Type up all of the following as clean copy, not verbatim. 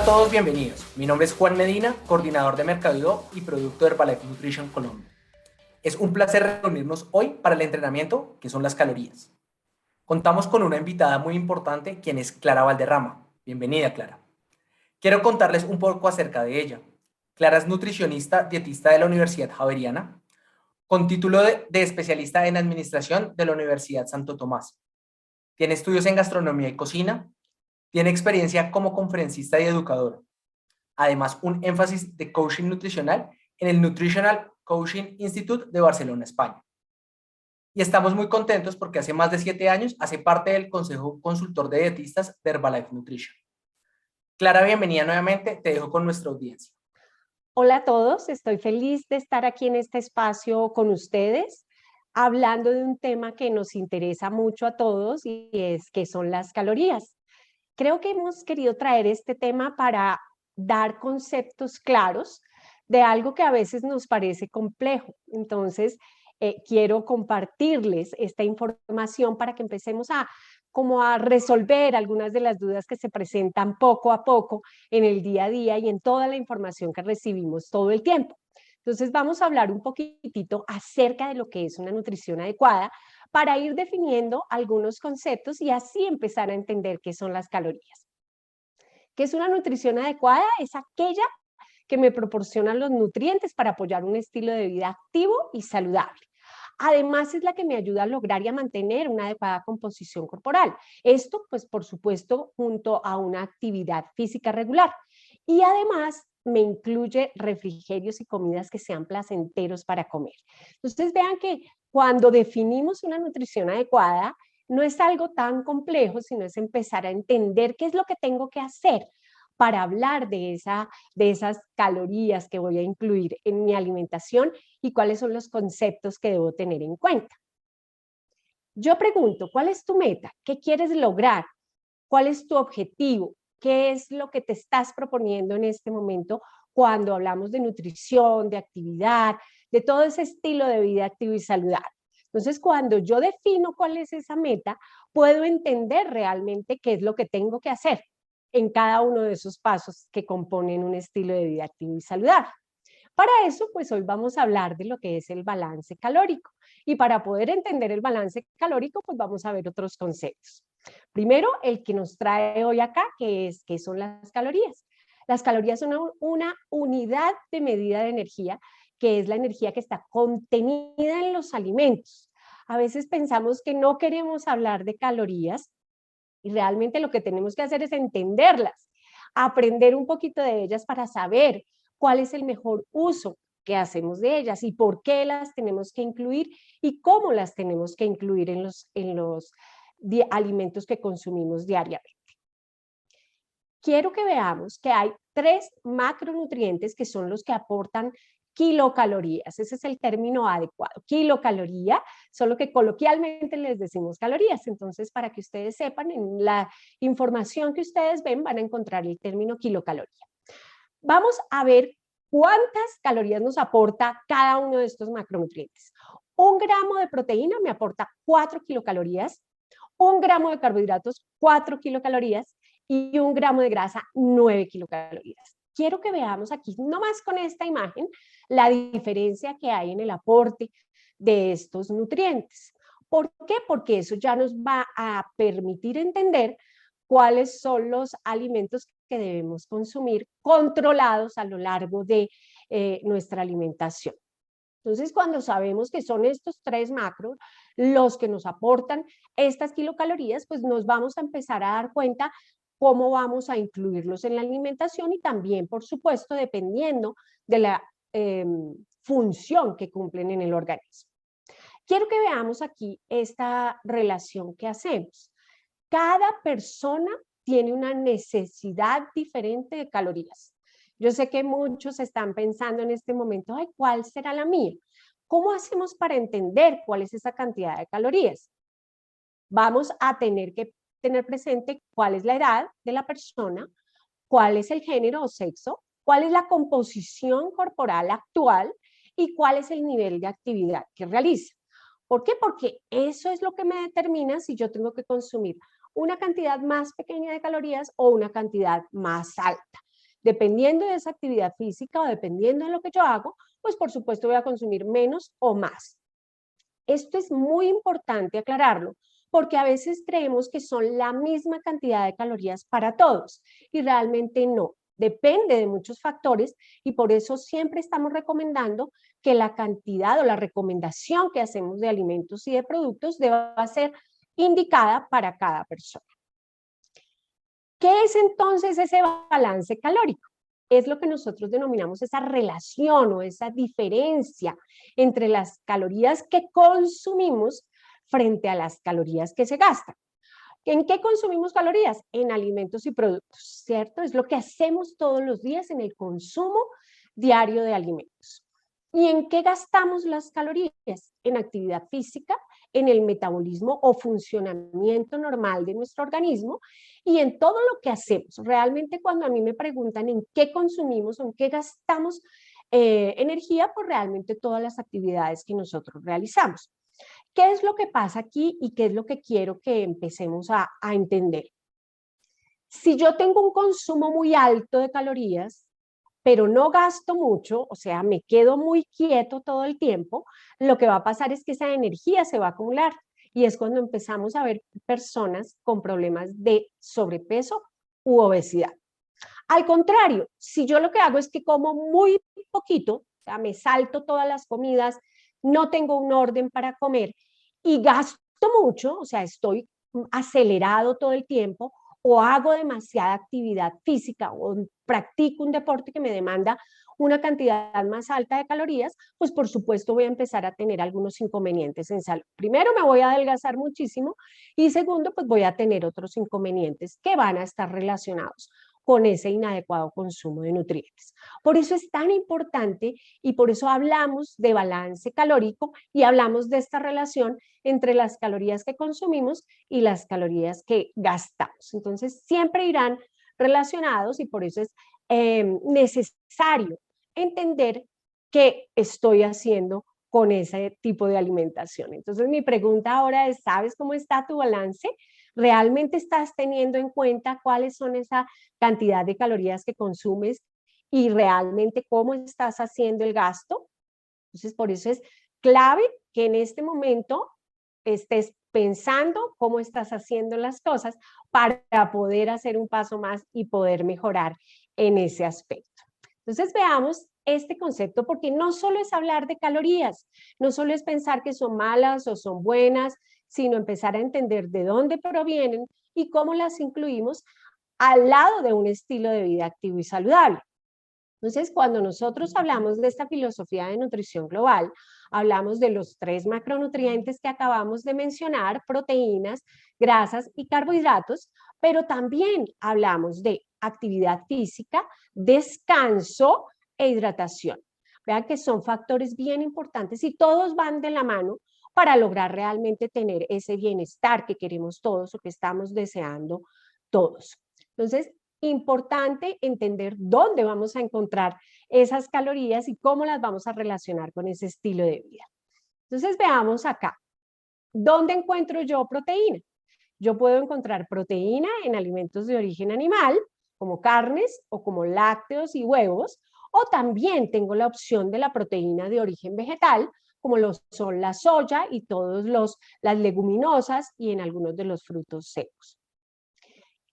todos, bienvenidos. Mi nombre es Juan Medina, coordinador de Mercadeo y producto de Herbalife Nutrition Colombia. Es un placer reunirnos hoy para el entrenamiento, que son las calorías. Contamos con una invitada muy importante, quien es Clara Valderrama. Bienvenida, Clara. Quiero contarles un poco acerca de ella. Clara es nutricionista, dietista de la Universidad Javeriana, con título de especialista en administración de la Universidad Santo Tomás. Tiene estudios en gastronomía y cocina. Tiene experiencia como conferencista y educador. Además, un énfasis de coaching nutricional en el Nutritional Coaching Institute de Barcelona, España. Y estamos muy contentos porque hace más de 7 años hace parte del Consejo Consultor de Dietistas de Herbalife Nutrition. Clara, bienvenida nuevamente. Te dejo con nuestra audiencia. Hola a todos, estoy feliz de estar aquí en este espacio con ustedes, hablando de un tema que nos interesa mucho a todos y es qué son las calorías. Creo que hemos querido traer este tema para dar conceptos claros de algo que a veces nos parece complejo. Entonces, quiero compartirles esta información para que empecemos a resolver algunas de las dudas que se presentan poco a poco en el día a día y en toda la información que recibimos todo el tiempo. Entonces, vamos a hablar un poquitito acerca de lo que es una nutrición adecuada para ir definiendo algunos conceptos y así empezar a entender qué son las calorías. ¿Qué es una nutrición adecuada? Es aquella que me proporciona los nutrientes para apoyar un estilo de vida activo y saludable. Además, es la que me ayuda a lograr y a mantener una adecuada composición corporal. Esto, pues, por supuesto, junto a una actividad física regular. Y además, me incluye refrigerios y comidas que sean placenteros para comer. Entonces, vean que cuando definimos una nutrición adecuada, no es algo tan complejo, sino es empezar a entender qué es lo que tengo que hacer para hablar de esas calorías que voy a incluir en mi alimentación y cuáles son los conceptos que debo tener en cuenta. Yo pregunto, ¿cuál es tu meta? ¿Qué quieres lograr? ¿Cuál es tu objetivo? ¿Qué es lo que te estás proponiendo en este momento cuando hablamos de nutrición, de actividad, de todo ese estilo de vida activo y saludable? Entonces, cuando yo defino cuál es esa meta, puedo entender realmente qué es lo que tengo que hacer en cada uno de esos pasos que componen un estilo de vida activo y saludable. Para eso, pues hoy vamos a hablar de lo que es el balance calórico. Y para poder entender el balance calórico, pues vamos a ver otros conceptos. Primero, el que nos trae hoy acá, que es qué son las calorías. Las calorías son una unidad de medida de energía, que es la energía que está contenida en los alimentos. A veces pensamos que no queremos hablar de calorías y realmente lo que tenemos que hacer es entenderlas, aprender un poquito de ellas para saber cuál es el mejor uso que hacemos de ellas y por qué las tenemos que incluir y cómo las tenemos que incluir en los alimentos que consumimos diariamente. Quiero que veamos que hay 3 macronutrientes que son los que aportan kilocalorías. Ese es el término adecuado. Kilocaloría, solo que coloquialmente les decimos calorías. Entonces, para que ustedes sepan, en la información que ustedes ven van a encontrar el término kilocaloría. Vamos a ver cuántas calorías nos aporta cada uno de estos macronutrientes. 1 gramo de proteína me aporta 4 kilocalorías, 1 gramo de carbohidratos, 4 kilocalorías, y 1 gramo de grasa, 9 kilocalorías. Quiero que veamos aquí, nomás con esta imagen, la diferencia que hay en el aporte de estos nutrientes. ¿Por qué? Porque eso ya nos va a permitir entender cuáles son los alimentos que debemos consumir controlados a lo largo de nuestra alimentación. Entonces, cuando sabemos que son estos 3 macros los que nos aportan estas kilocalorías, pues nos vamos a empezar a dar cuenta cómo vamos a incluirlos en la alimentación y también, por supuesto, dependiendo de la función que cumplen en el organismo. Quiero que veamos aquí esta relación que hacemos. Cada persona tiene una necesidad diferente de calorías. Yo sé que muchos están pensando en este momento, ay, ¿cuál será la mía? ¿Cómo hacemos para entender cuál es esa cantidad de calorías? Vamos a tener que tener presente cuál es la edad de la persona, cuál es el género o sexo, cuál es la composición corporal actual y cuál es el nivel de actividad que realiza. ¿Por qué? Porque eso es lo que me determina si yo tengo que consumir una cantidad más pequeña de calorías o una cantidad más alta. Dependiendo de esa actividad física o dependiendo de lo que yo hago, pues por supuesto voy a consumir menos o más. Esto es muy importante aclararlo, porque a veces creemos que son la misma cantidad de calorías para todos y realmente no. Depende de muchos factores y por eso siempre estamos recomendando que la cantidad o la recomendación que hacemos de alimentos y de productos deba ser indicada para cada persona. ¿Qué es entonces ese balance calórico? Es lo que nosotros denominamos esa relación o esa diferencia entre las calorías que consumimos frente a las calorías que se gastan. ¿En qué consumimos calorías? En alimentos y productos, ¿cierto? Es lo que hacemos todos los días en el consumo diario de alimentos. ¿Y en qué gastamos las calorías? En actividad física, en el metabolismo o funcionamiento normal de nuestro organismo y en todo lo que hacemos. Realmente cuando a mí me preguntan en qué consumimos o en qué gastamos energía, pues realmente todas las actividades que nosotros realizamos. ¿Qué es lo que pasa aquí y qué es lo que quiero que empecemos a entender? Si yo tengo un consumo muy alto de calorías, pero no gasto mucho, o sea, me quedo muy quieto todo el tiempo, lo que va a pasar es que esa energía se va a acumular y es cuando empezamos a ver personas con problemas de sobrepeso u obesidad. Al contrario, si yo lo que hago es que como muy poquito, o sea, me salto todas las comidas, no tengo un orden para comer y gasto mucho, o sea, estoy acelerado todo el tiempo o hago demasiada actividad física o practico un deporte que me demanda una cantidad más alta de calorías, pues por supuesto voy a empezar a tener algunos inconvenientes en salud. Primero me voy a adelgazar muchísimo y segundo pues voy a tener otros inconvenientes que van a estar relacionados con ese inadecuado consumo de nutrientes. Por eso es tan importante y por eso hablamos de balance calórico y hablamos de esta relación entre las calorías que consumimos y las calorías que gastamos. Entonces, siempre irán relacionados y por eso es necesario entender qué estoy haciendo con ese tipo de alimentación. Entonces, mi pregunta ahora es, ¿sabes cómo está tu balance? ¿Realmente estás teniendo en cuenta cuáles son esa cantidad de calorías que consumes y realmente cómo estás haciendo el gasto? Entonces, por eso es clave que en este momento estés pensando cómo estás haciendo las cosas para poder hacer un paso más y poder mejorar en ese aspecto. Entonces, veamos este concepto porque no solo es hablar de calorías, no solo es pensar que son malas o son buenas, sino empezar a entender de dónde provienen y cómo las incluimos al lado de un estilo de vida activo y saludable. Entonces, cuando nosotros hablamos de esta filosofía de nutrición global, hablamos de los 3 macronutrientes que acabamos de mencionar, proteínas, grasas y carbohidratos, pero también hablamos de actividad física, descanso e hidratación. Vean que son factores bien importantes y todos van de la mano para lograr realmente tener ese bienestar que queremos todos o que estamos deseando todos. Entonces, importante entender dónde vamos a encontrar esas calorías y cómo las vamos a relacionar con ese estilo de vida. Entonces veamos acá, ¿dónde encuentro yo proteína? Yo puedo encontrar proteína en alimentos de origen animal, como carnes o como lácteos y huevos, o también tengo la opción de la proteína de origen vegetal, como lo son la soya y todas las leguminosas y en algunos de los frutos secos.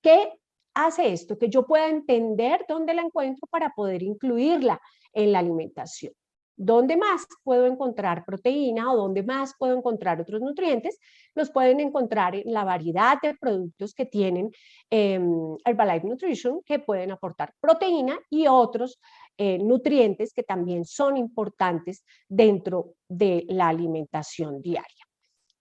¿Qué hace esto? Que yo pueda entender dónde la encuentro para poder incluirla en la alimentación. ¿Dónde más puedo encontrar proteína o dónde más puedo encontrar otros nutrientes? Los pueden encontrar en la variedad de productos que tienen Herbalife Nutrition, que pueden aportar proteína y otros nutrientes que también son importantes dentro de la alimentación diaria.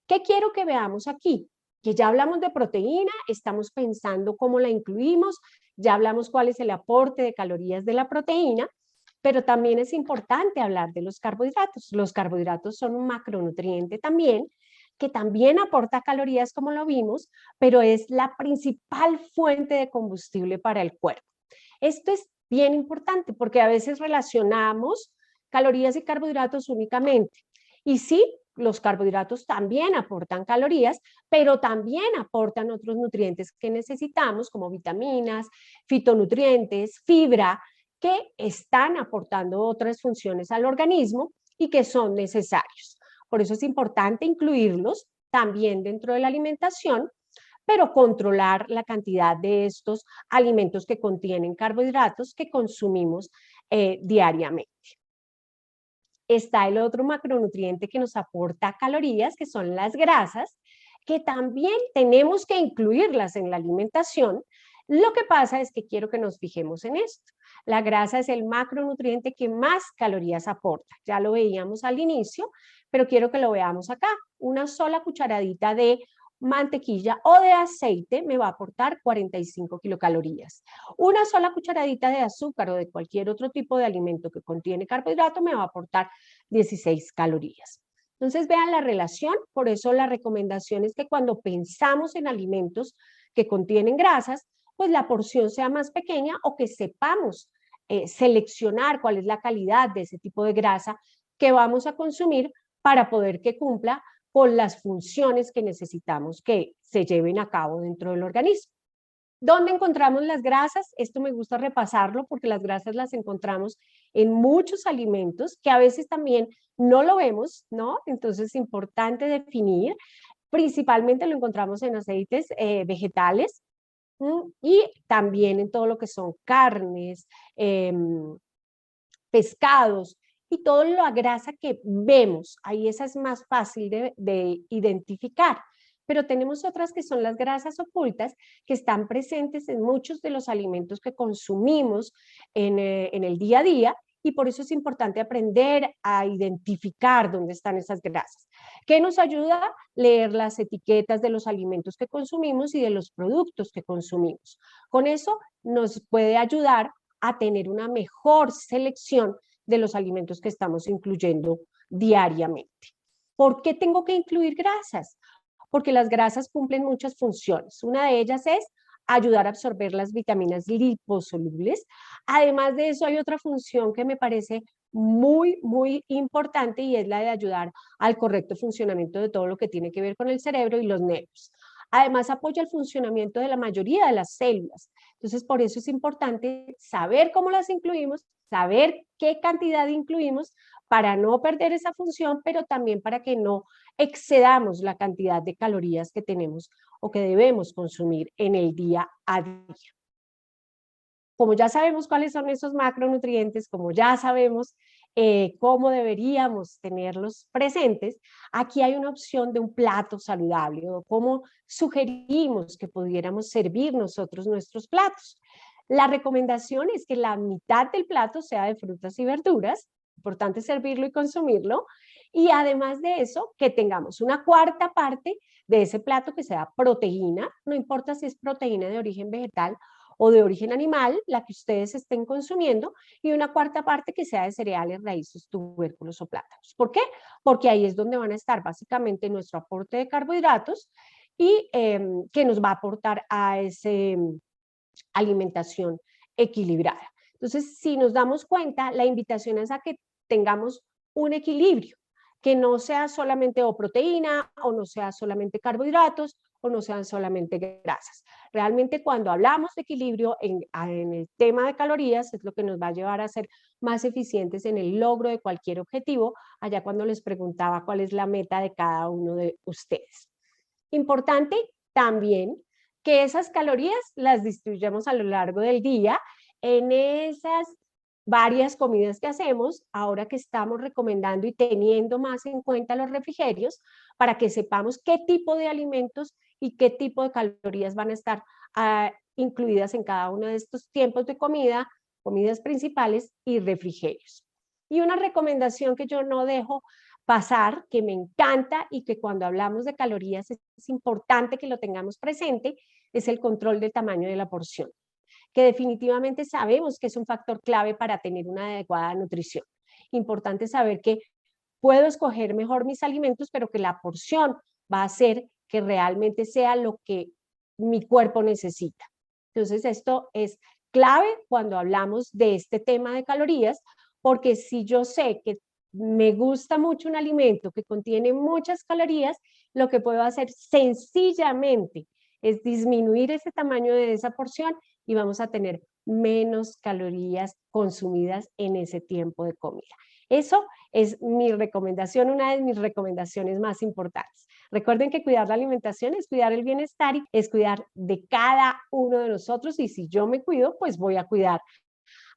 ¿Qué quiero que veamos aquí? Que ya hablamos de proteína, estamos pensando cómo la incluimos, ya hablamos cuál es el aporte de calorías de la proteína, pero también es importante hablar de los carbohidratos. Los carbohidratos son un macronutriente también, que también aporta calorías como lo vimos, pero es la principal fuente de combustible para el cuerpo. Esto es bien importante porque a veces relacionamos calorías y carbohidratos únicamente. Y sí, los carbohidratos también aportan calorías, pero también aportan otros nutrientes que necesitamos, como vitaminas, fitonutrientes, fibra, que están aportando otras funciones al organismo y que son necesarios. Por eso es importante incluirlos también dentro de la alimentación, pero controlar la cantidad de estos alimentos que contienen carbohidratos que consumimos diariamente. Está el otro macronutriente que nos aporta calorías, que son las grasas, que también tenemos que incluirlas en la alimentación. Lo que pasa es que quiero que nos fijemos en esto. La grasa es el macronutriente que más calorías aporta. Ya lo veíamos al inicio, pero quiero que lo veamos acá. Una sola cucharadita de mantequilla o de aceite me va a aportar 45 kilocalorías. Una sola cucharadita de azúcar o de cualquier otro tipo de alimento que contiene carbohidrato me va a aportar 16 calorías. Entonces vean la relación, por eso la recomendación es que cuando pensamos en alimentos que contienen grasas, pues la porción sea más pequeña o que sepamos seleccionar cuál es la calidad de ese tipo de grasa que vamos a consumir para poder que cumpla con las funciones que necesitamos que se lleven a cabo dentro del organismo. ¿Dónde encontramos las grasas? Esto me gusta repasarlo porque las grasas las encontramos en muchos alimentos que a veces también no lo vemos, ¿no? Entonces es importante definir. Principalmente lo encontramos en aceites vegetales y también en todo lo que son carnes, pescados y toda la grasa que vemos. Ahí esa es más fácil de identificar. Pero tenemos otras que son las grasas ocultas que están presentes en muchos de los alimentos que consumimos en el día a día y por eso es importante aprender a identificar dónde están esas grasas. ¿Qué nos ayuda? Leer las etiquetas de los alimentos que consumimos y de los productos que consumimos. Con eso nos puede ayudar a tener una mejor selección de los alimentos que estamos incluyendo diariamente. ¿Por qué tengo que incluir grasas? Porque las grasas cumplen muchas funciones. Una de ellas es ayudar a absorber las vitaminas liposolubles. Además de eso, hay otra función que me parece muy importante y es la de ayudar al correcto funcionamiento de todo lo que tiene que ver con el cerebro y los nervios. Además, apoya el funcionamiento de la mayoría de las células. Entonces, por eso es importante saber cómo las incluimos, saber qué cantidad incluimos para no perder esa función, pero también para que no excedamos la cantidad de calorías que tenemos o que debemos consumir en el día a día. Como ya sabemos cuáles son esos macronutrientes, como ya sabemos cómo deberíamos tenerlos presentes, aquí hay una opción de un plato saludable o cómo sugerimos que pudiéramos servir nosotros nuestros platos. La recomendación es que la mitad del plato sea de frutas y verduras, importante servirlo y consumirlo, y además de eso, que tengamos una cuarta parte de ese plato que sea proteína, no importa si es proteína de origen vegetal o de origen animal, la que ustedes estén consumiendo, y una cuarta parte que sea de cereales, raíces, tubérculos o plátanos. ¿Por qué? Porque ahí es donde van a estar básicamente nuestro aporte de carbohidratos y que nos va a aportar a esa alimentación equilibrada. Entonces, si nos damos cuenta, la invitación es a que tengamos un equilibrio, que no sea solamente o proteína, o no sea solamente carbohidratos, o no sean solamente grasas. Realmente cuando hablamos de equilibrio en el tema de calorías es lo que nos va a llevar a ser más eficientes en el logro de cualquier objetivo, allá cuando les preguntaba cuál es la meta de cada uno de ustedes. Importante también que esas calorías las distribuyamos a lo largo del día en esas varias comidas que hacemos, ahora que estamos recomendando y teniendo más en cuenta los refrigerios, para que sepamos qué tipo de alimentos y qué tipo de calorías van a estar incluidas en cada uno de estos tiempos de comida, comidas principales y refrigerios. Y una recomendación que yo no dejo pasar, que me encanta y que cuando hablamos de calorías es importante que lo tengamos presente, es el control del tamaño de la porción, que definitivamente sabemos que es un factor clave para tener una adecuada nutrición. Importante saber que puedo escoger mejor mis alimentos, pero que la porción va a hacer que realmente sea lo que mi cuerpo necesita. Entonces, esto es clave cuando hablamos de este tema de calorías, porque si yo sé que me gusta mucho un alimento que contiene muchas calorías, lo que puedo hacer sencillamente es disminuir ese tamaño de esa porción y vamos a tener menos calorías consumidas en ese tiempo de comida. Eso es mi recomendación, una de mis recomendaciones más importantes. Recuerden que cuidar la alimentación es cuidar el bienestar y es cuidar de cada uno de nosotros, y si yo me cuido, pues voy a cuidar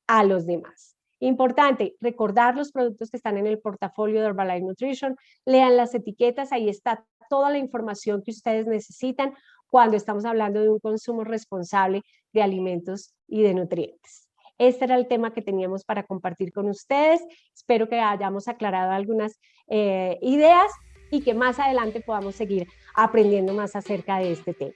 a los demás. Importante, recordar los productos que están en el portafolio de Herbalife Nutrition, lean las etiquetas, ahí está toda la información que ustedes necesitan cuando estamos hablando de un consumo responsable de alimentos y de nutrientes. Este era el tema que teníamos para compartir con ustedes. Espero que hayamos aclarado algunas ideas y que más adelante podamos seguir aprendiendo más acerca de este tema.